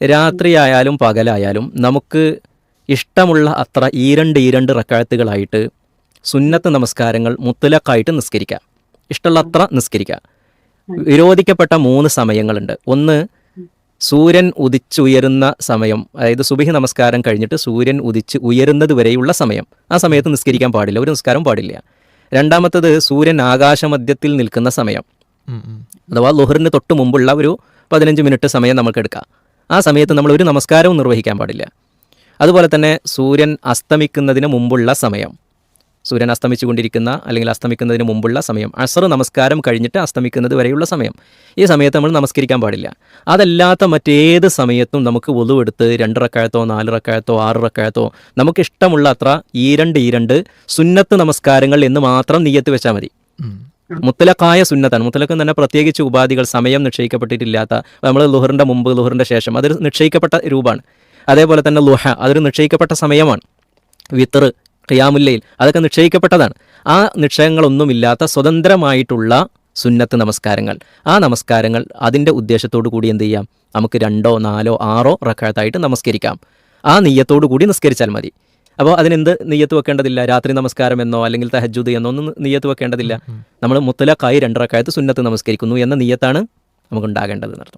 രാത്രിയായാലും പകലായാലും നമുക്ക് ഇഷ്ടമുള്ള അത്ര ഈരണ്ട് റക്അത്തുകളായിട്ട് സുന്നത്ത് നമസ്കാരങ്ങൾ മുത്തലക്കായിട്ട് നിസ്കരിക്കാം. ഇഷ്ടമുള്ള അത്ര നിസ്കരിക്കാം. വിരോധിക്കപ്പെട്ട 3 സമയങ്ങളുണ്ട്. ഒന്ന്, സൂര്യൻ ഉദിച്ചുയരുന്ന സമയം, അതായത് സുബഹി നമസ്കാരം കഴിഞ്ഞിട്ട് സൂര്യൻ ഉദിച്ച് ഉയരുന്നത് വരെയുള്ള സമയം. ആ സമയത്ത് നിസ്കരിക്കാൻ പാടില്ല, ഒരു നിസ്കാരം പാടില്ല. രണ്ടാമത്തത്, സൂര്യൻ ആകാശമധ്യത്തിൽ നിൽക്കുന്ന സമയം, അഥവാ ളുഹറിന് തൊട്ട് മുമ്പുള്ള ഒരു 15 മിനിറ്റ് സമയം നമുക്ക് എടുക്കാം. ആ സമയത്ത് നമ്മൾ ഒരു നമസ്കാരവും നിർവഹിക്കാൻ പാടില്ല. അതുപോലെ തന്നെ സൂര്യൻ അസ്തമിക്കുന്നതിന് മുമ്പുള്ള സമയം, സൂര്യൻ അസ്തമിച്ചുകൊണ്ടിരിക്കുന്ന അല്ലെങ്കിൽ അസ്തമിക്കുന്നതിന് മുമ്പുള്ള സമയം, അസ്ർ നമസ്കാരം കഴിഞ്ഞിട്ട് അസ്തമിക്കുന്നത് വരെയുള്ള സമയം, ഈ സമയത്ത് നമ്മൾ നമസ്കരിക്കാൻ പാടില്ല. അതല്ലാത്ത മറ്റേത് സമയത്തും നമുക്ക് വുളു എടുത്ത് 2 റക്അത്തോ 4 റക്അത്തോ 6 റക്അത്തോ നമുക്കിഷ്ടമുള്ള അത്ര ഈരണ്ട് സുന്നത്ത് നമസ്കാരങ്ങൾ എന്ന് മാത്രം നിയ്യത്ത് വെച്ചാൽ മതി. മുത്തലക്കായ സുന്നത്താണ്. മുത്തലക്ക് തന്നെ പ്രത്യേകിച്ച് ഉപാധികൾ, സമയം നിശ്ചയിക്കപ്പെട്ടിട്ടില്ലാത്ത, നമ്മൾ ളുഹറിൻ്റെ മുമ്പ് ളുഹറിൻ്റെ ശേഷം, അതൊരു നിശ്ചയിക്കപ്പെട്ട രൂപമാണ്. അതേപോലെ തന്നെ ളുഹ, അതൊരു നിശ്ചയിക്കപ്പെട്ട സമയമാണ്. വിത്തർ, ഖിയാമുല്ലൈൽ, അതൊക്കെ നിശ്ചയിക്കപ്പെട്ടതാണ്. ആ നിശ്ചയങ്ങളൊന്നുമില്ലാത്ത സ്വതന്ത്രമായിട്ടുള്ള സുന്നത്ത് നമസ്കാരങ്ങൾ, ആ നമസ്കാരങ്ങൾ അതിൻ്റെ ഉദ്ദേശത്തോടു കൂടി എന്ത് ചെയ്യാം, നമുക്ക് 2, 4, 6 റക്അത്തായിട്ട് നമസ്കരിക്കാം. ആ നിയ്യത്തോടു കൂടി നിസ്കരിച്ചാൽ മതി. അപ്പോൾ അതിനെന്ത് നിയ്യത്ത് വെക്കേണ്ടതില്ല, രാത്രി നമസ്കാരം എന്നോ അല്ലെങ്കിൽ തഹജ്ജുദ് എന്നോ ഒന്നും നിയ്യത്ത് വെക്കേണ്ടതില്ല. നമ്മൾ മുത്തലക്കായി 2 റക്അത്ത് സുന്നത്ത് നമസ്കരിക്കുന്നു എന്ന നിയ്യത്താണ് നമുക്ക് ഉണ്ടാകേണ്ടത് എന്നർത്ഥം.